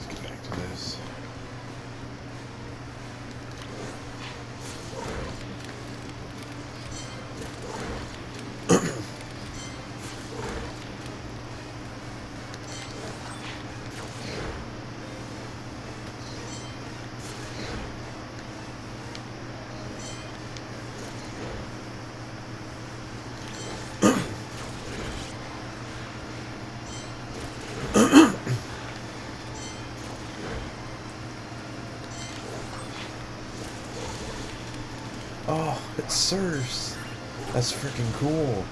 get back to this. Oh, it serves. That's freaking cool.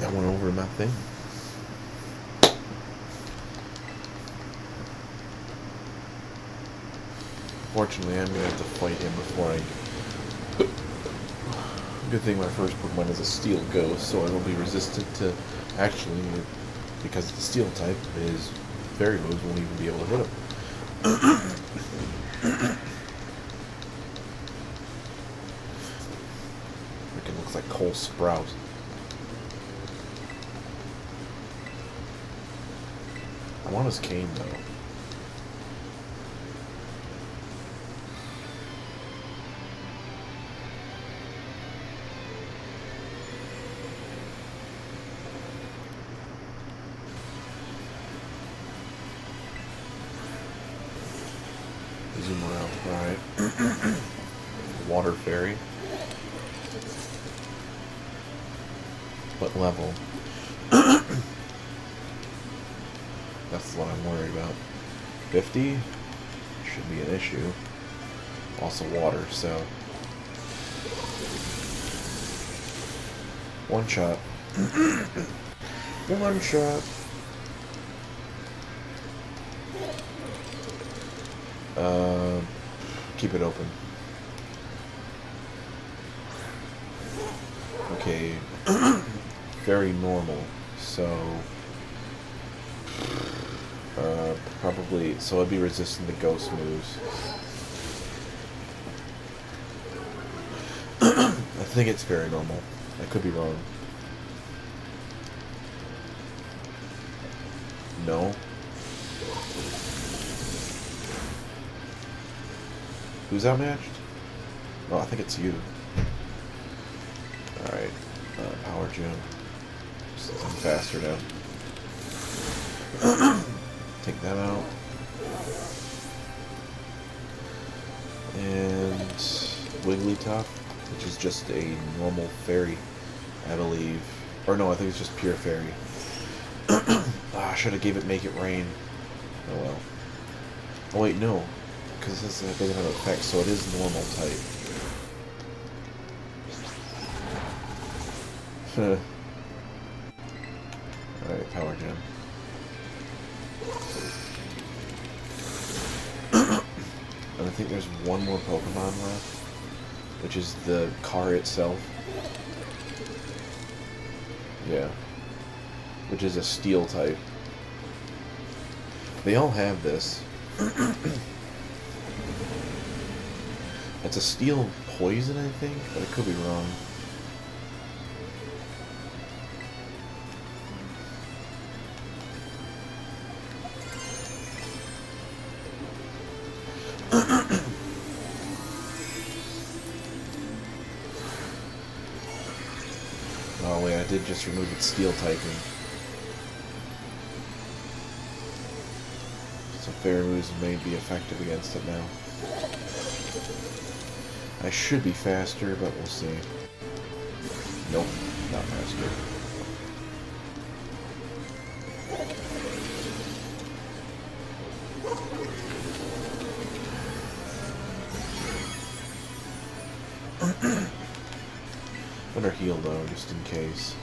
That went over my thing. Fortunately, I'm gonna have to fight him before I... Good thing my first Pokemon is a Steel Ghost, so I will be resistant to... Actually, because the Steel type, his Fairy moves won't even be able to hit him. Freaking looks like Cole Sprout. I want his cane, though. Zoom around. Alright. Water Fairy. What level? That's what I'm worried about. 50? Should be an issue. Also water, so... One shot. One shot. Keep it open. Okay. Very normal. So... probably... So I'd be resistant to ghost moves. I think it's very normal. I could be wrong. No. Who's outmatched? Oh, I think it's you. Alright. Power Gem. I'm faster now. Take that out. And Wigglytuff, which is just a normal fairy, I believe. Or no, I think it's just pure fairy. I should have gave it Make It Rain. Oh well. Oh wait, no. Because this doesn't have effect, so it is normal type. Alright, Power Gem. And I think there's one more Pokemon left, which is the car itself. Yeah. Which is a Steel type. They all have this. It's a Steel poison, I think, but I could be wrong. Oh wait, I did just remove its steel typing. So fairy moves may be effective against it now. I should be faster, but we'll see. Nope, not faster. Better heal though, just in case.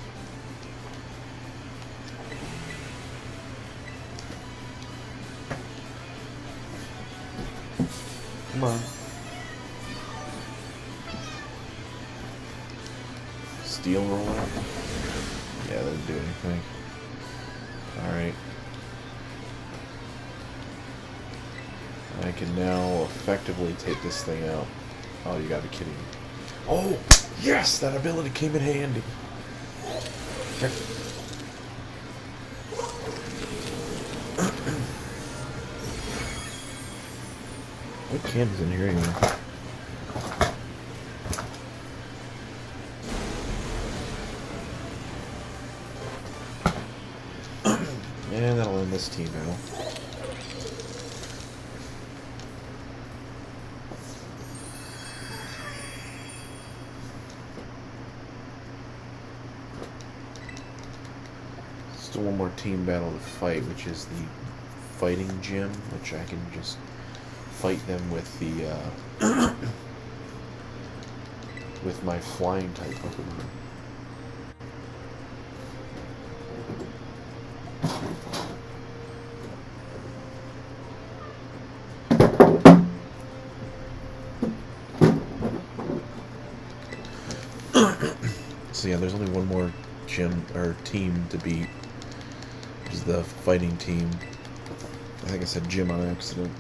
Come on. Steel roll out? Yeah, that didn't do anything. Alright. I can now effectively take this thing out. Oh, you gotta be kidding me. Oh! Yes! That ability came in handy. Okay. What candy's in here anyway? And that'll end this team now. Still one more team battle to fight, which is the fighting gym, which I can just fight them with the with my flying type Pokemon. So yeah, there's only one more gym or team to beat, which is the fighting team. I think I said gym on accident.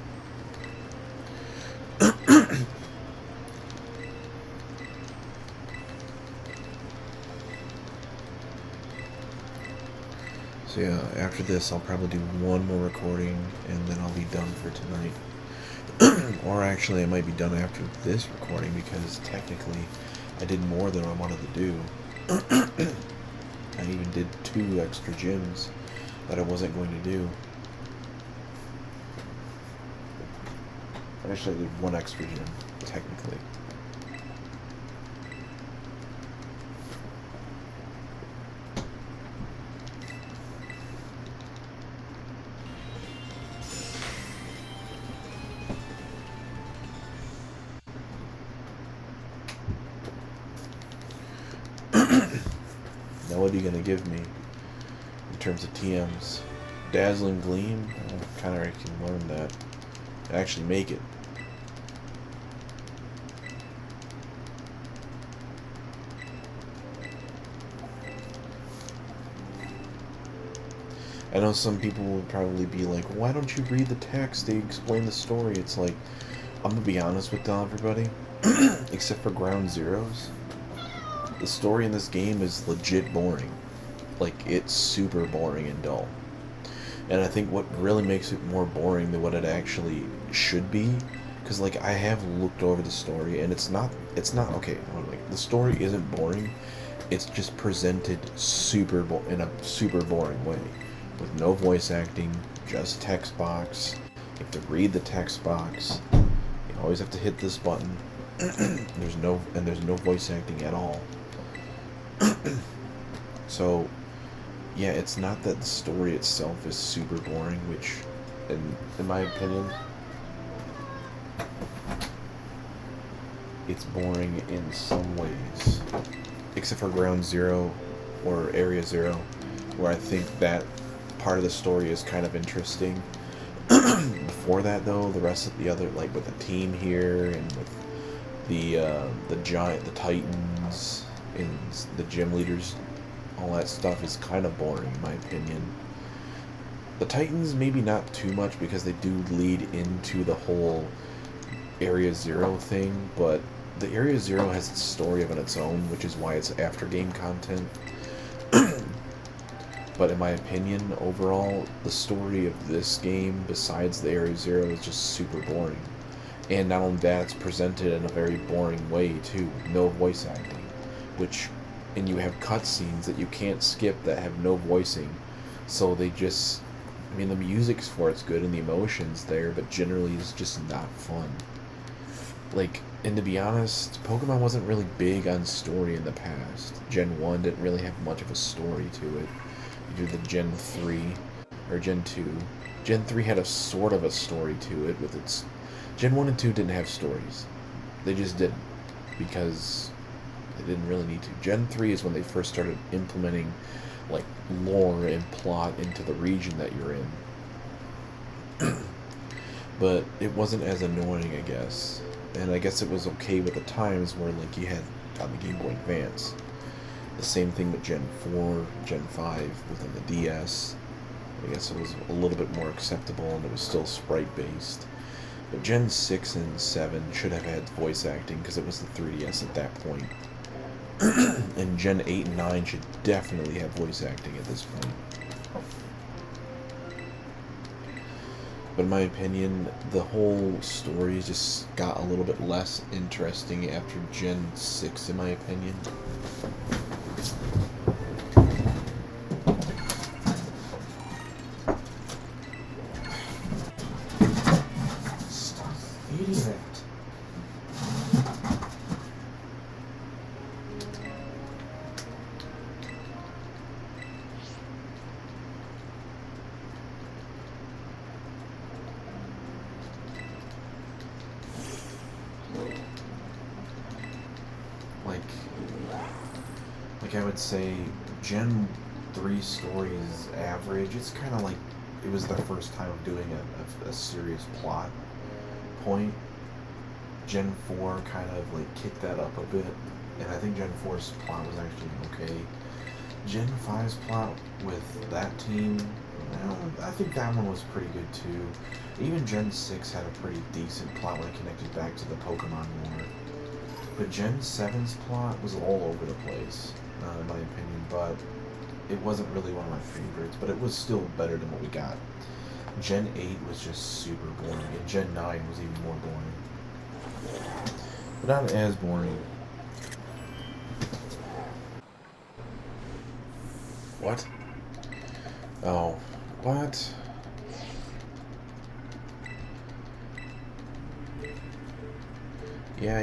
So yeah, after this I'll probably do one more recording and then I'll be done for tonight. Or actually I might be done after this recording because technically I did more than I wanted to do. I even did 2 extra gyms that I wasn't going to do. Actually I did 1 extra gym, technically. Now what are you going to give me in terms of TMs? Dazzling Gleam? I kind of can learn that. Actually make it. I know some people would probably be like, why don't you read the text? They explain the story. It's like, I'm going to be honest with everybody, except for Ground Zeroes. The story in this game is legit boring. Like, it's super boring and dull. And I think what really makes it more boring than what it actually should be, because like I have looked over the story and it's not okay. The story isn't boring. It's just presented in a super boring way, with no voice acting, just text box. You have to read the text box. You always have to hit this button. there's no voice acting at all. So, yeah, it's not that the story itself is super boring, which, in my opinion, it's boring in some ways. Except for Ground Zero or Area Zero, where I think that part of the story is kind of interesting. Before that, though, the rest of the other, like with the team here and with the Titans and the gym leaders, all that stuff is kind of boring in my opinion. The Titans maybe not too much because they do lead into the whole Area Zero thing, but the Area Zero has its story of its own, which is why it's after game content. But in my opinion, overall, the story of this game, besides the Area Zero, is just super boring. And not only that, it's presented in a very boring way, too. No voice acting. And you have cutscenes that you can't skip that have no voicing. So they just... I mean, the music's for it's good and the emotion's there, but generally it's just not fun. Like, and to be honest, Pokemon wasn't really big on story in the past. Gen 1 didn't really have much of a story to it. You do the Gen 3, or Gen 2. Gen 3 had a sort of a story to it with its... Gen 1 and 2 didn't have stories. They just didn't. Because they didn't really need to. Gen 3 is when they first started implementing, like, lore and plot into the region that you're in. But it wasn't as annoying, I guess. And I guess it was okay with the times where, like, you had on the Game Boy Advance. The same thing with Gen 4, Gen 5 within the DS. I guess it was a little bit more acceptable and it was still sprite-based. But Gen 6 and 7 should have had voice acting because it was the 3DS at that point. And Gen 8 and 9 should definitely have voice acting at this point. But in my opinion, the whole story just got a little bit less interesting after Gen 6, in my opinion. Stop eating it. Like I would say, Gen 3 story is average. It's kind of like it was their first time of doing a serious plot point. Gen 4 kind of like kicked that up a bit, and I think Gen 4's plot was actually okay. Gen 5's plot with that team, well, I think that one was pretty good too. Even Gen 6 had a pretty decent plot when it connected back to the Pokemon lore. But Gen 7's plot was all over the place, in my opinion, but it wasn't really one of my favorites, but it was still better than what we got. Gen 8 was just super boring, and Gen 9 was even more boring. But not as boring. What? Oh, what? Yeah.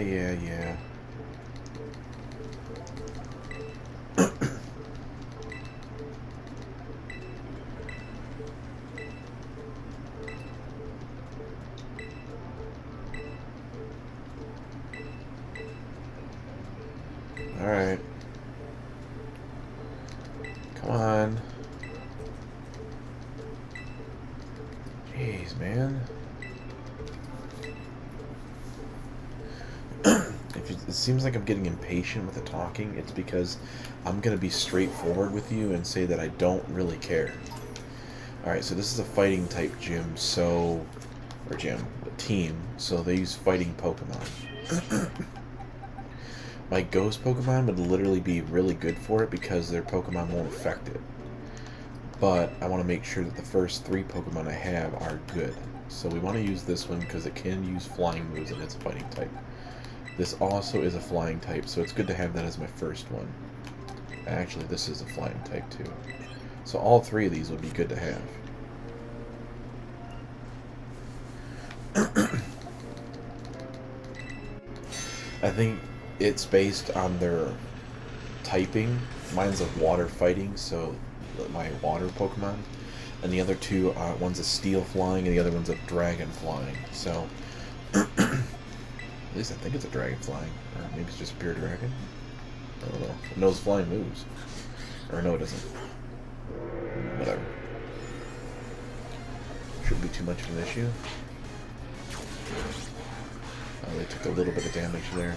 Alright. Come on. Jeez, man. It seems like I'm getting impatient with the talking. It's because I'm going to be straightforward with you and say that I don't really care. Alright, so this is a fighting type gym, so... Or gym. A team. So they use fighting Pokemon. My ghost Pokemon would literally be really good for it because their Pokemon won't affect it. But I want to make sure that the first 3 Pokemon I have are good. So we want to use this one because it can use flying moves and it's a fighting type. This also is a flying type, so it's good to have that as my first one. Actually, this is a flying type too. So all 3 of these would be good to have. I think it's based on their typing. Mine's a water fighting, so my water Pokemon. And the other 2, one's a steel flying and the other one's a dragon flying. So, at least I think it's a dragon flying. Or maybe it's just a pure dragon. I don't know. It knows flying moves. Or no, it doesn't. Whatever. Shouldn't be too much of an issue. Oh, they took a little bit of damage there.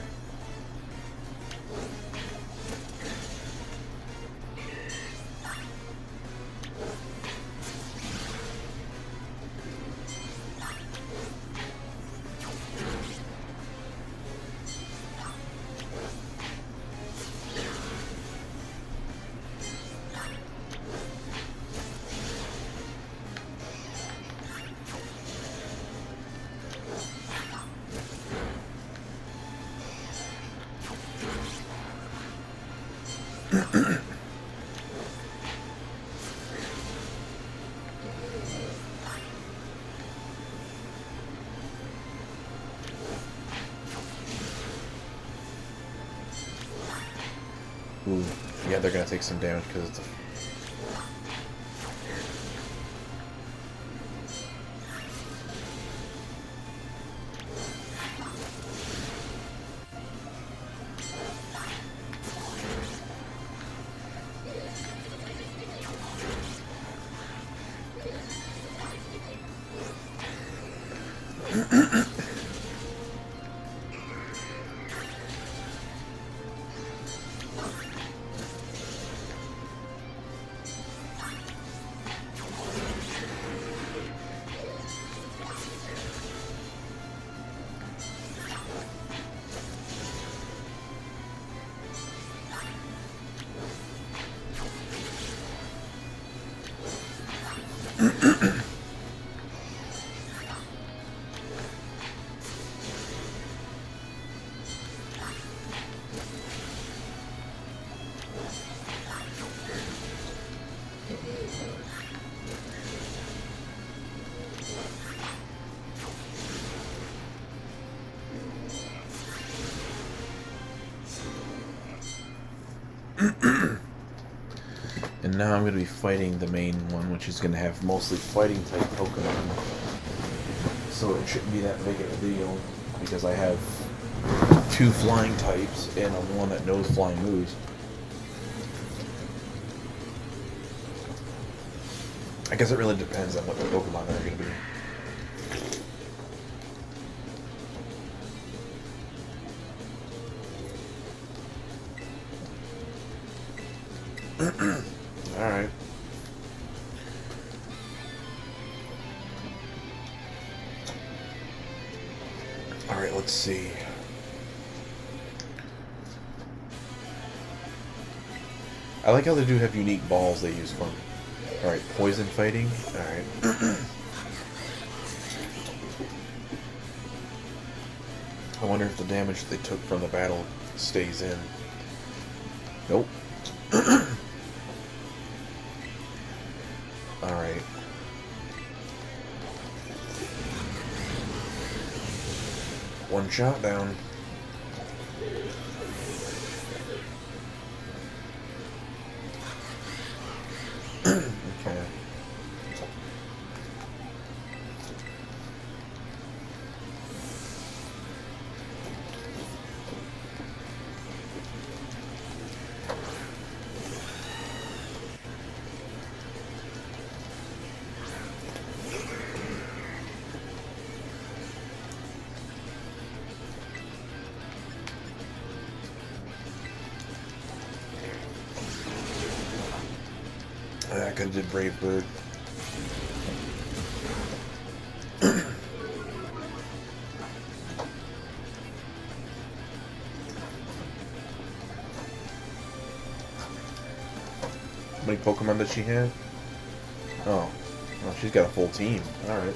Ooh, yeah, they're gonna take some damage because it's a... And now I'm going to be fighting the main one, which is going to have mostly fighting type Pokemon. So it shouldn't be that big of a deal, because I have 2 flying types and one that knows flying moves. I guess it really depends on what the Pokemon are going to be. Alright. Alright, let's see. I like how they do have unique balls they use for them. Alright, poison fighting. Alright. I wonder if the damage they took from the battle stays in. Nope. Alright. One shot down. Okay. I could have did Brave Bird. How many Pokemon does she have? Oh. Well, she's got a full team. Alright.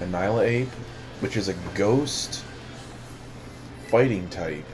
Annihilape, which is a ghost fighting type.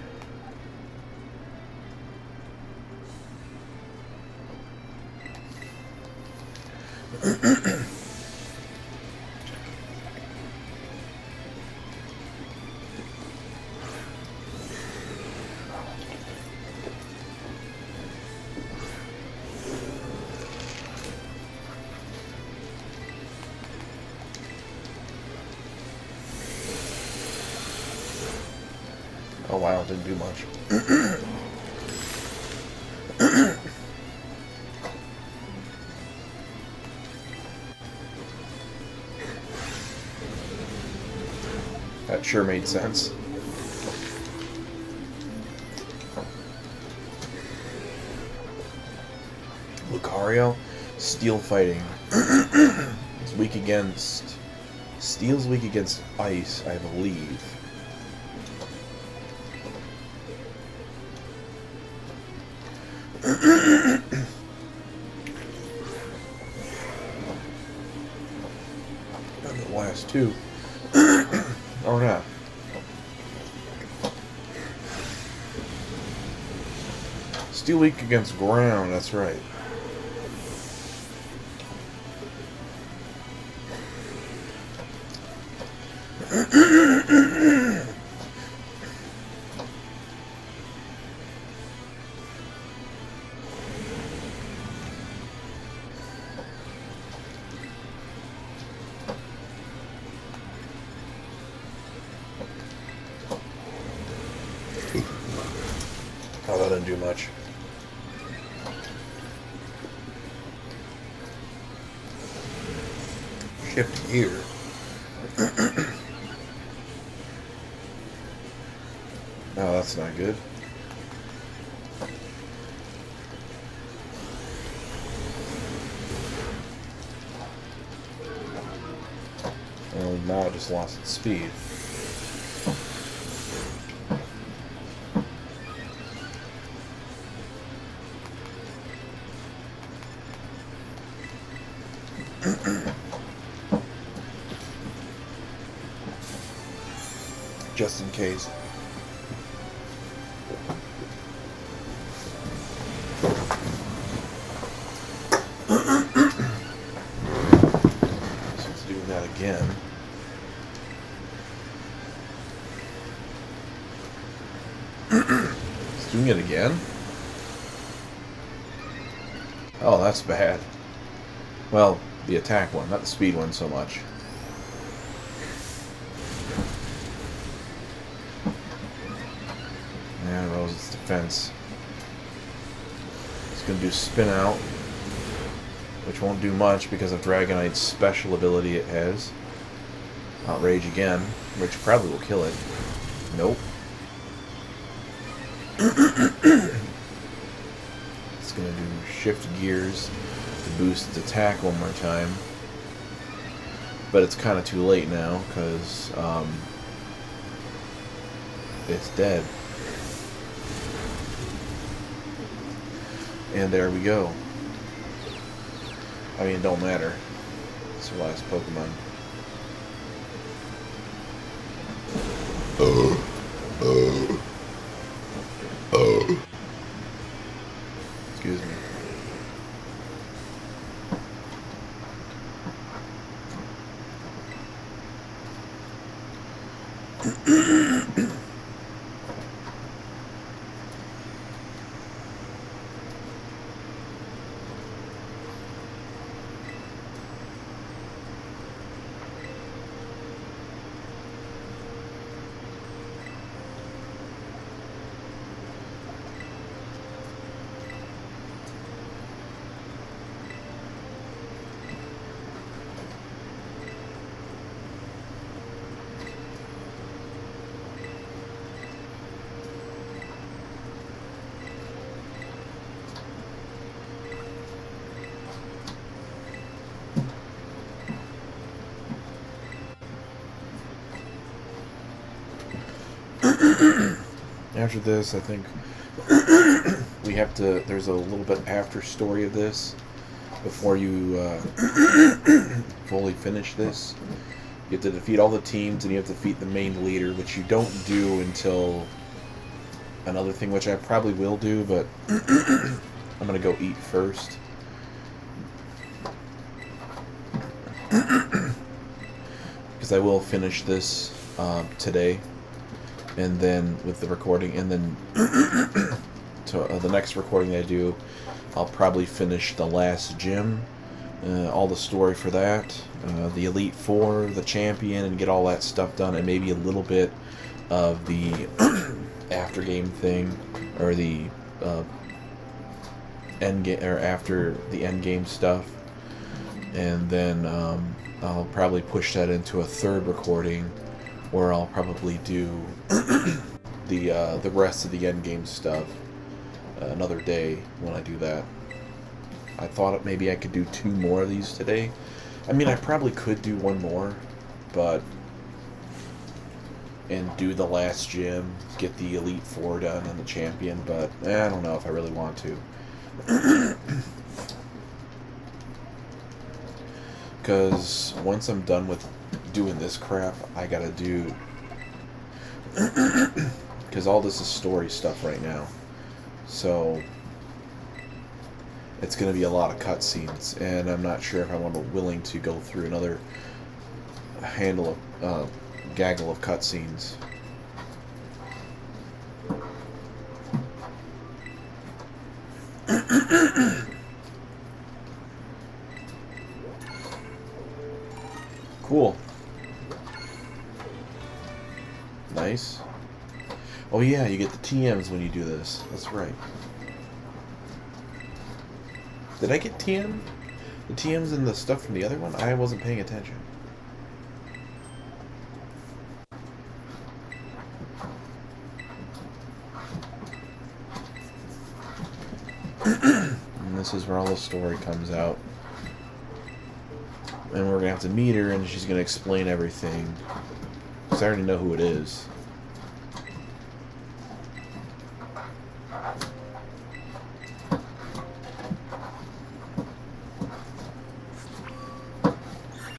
Oh wow, didn't do much. That sure made sense. Lucario, steel fighting. It's weak against... Steel's weak against ice, I believe. last two. Or not. Steel weak against ground, that's right. Oh, that didn't do much. Shift gear. Oh, that's not good. Well, now it just lost its speed. Just in case. So it's doing that again. It's doing it again? Oh, that's bad. Well, the attack one, not the speed one so much. Yeah, that was its defense. It's going to do spin out, which won't do much because of Dragonite's special ability it has. Outrage again, which probably will kill it. Nope. It's going to do shift gears to boost its attack one more time. But it's kind of too late now because it's dead. And there we go. I mean, it don't matter. It's the last Pokemon. Excuse me. After this, I think we have to. There's a little bit after story of this before you fully finish this. You have to defeat all the teams, and you have to defeat the main leader, which you don't do until another thing, which I probably will do, but I'm gonna go eat first. Because I will finish this today. And then with the recording, and then to the next recording that I do, I'll probably finish the last gym, all the story for that, the Elite Four, the champion, and get all that stuff done, and maybe a little bit of the after game thing, or the end game, or after the end game stuff, and then I'll probably push that into a third recording, where I'll probably do the rest of the endgame stuff another day when I do that. I thought maybe I could do 2 more of these today. I mean, I probably could do 1 more, but and do the last gym, get the Elite Four done and the champion, but I don't know if I really want to. Because once I'm done with doing this crap, I gotta do... Because all this is story stuff right now. So... It's going to be a lot of cutscenes, and I'm not sure if I'm willing to go through another gaggle of cutscenes. Cool. Nice. Oh yeah, you get the TMs when you do this. That's right. Did I get TM? The TMs and the stuff from the other one? I wasn't paying attention. And this is where all the story comes out. And we're going to have to meet her, and she's going to explain everything. Because I already know who it is.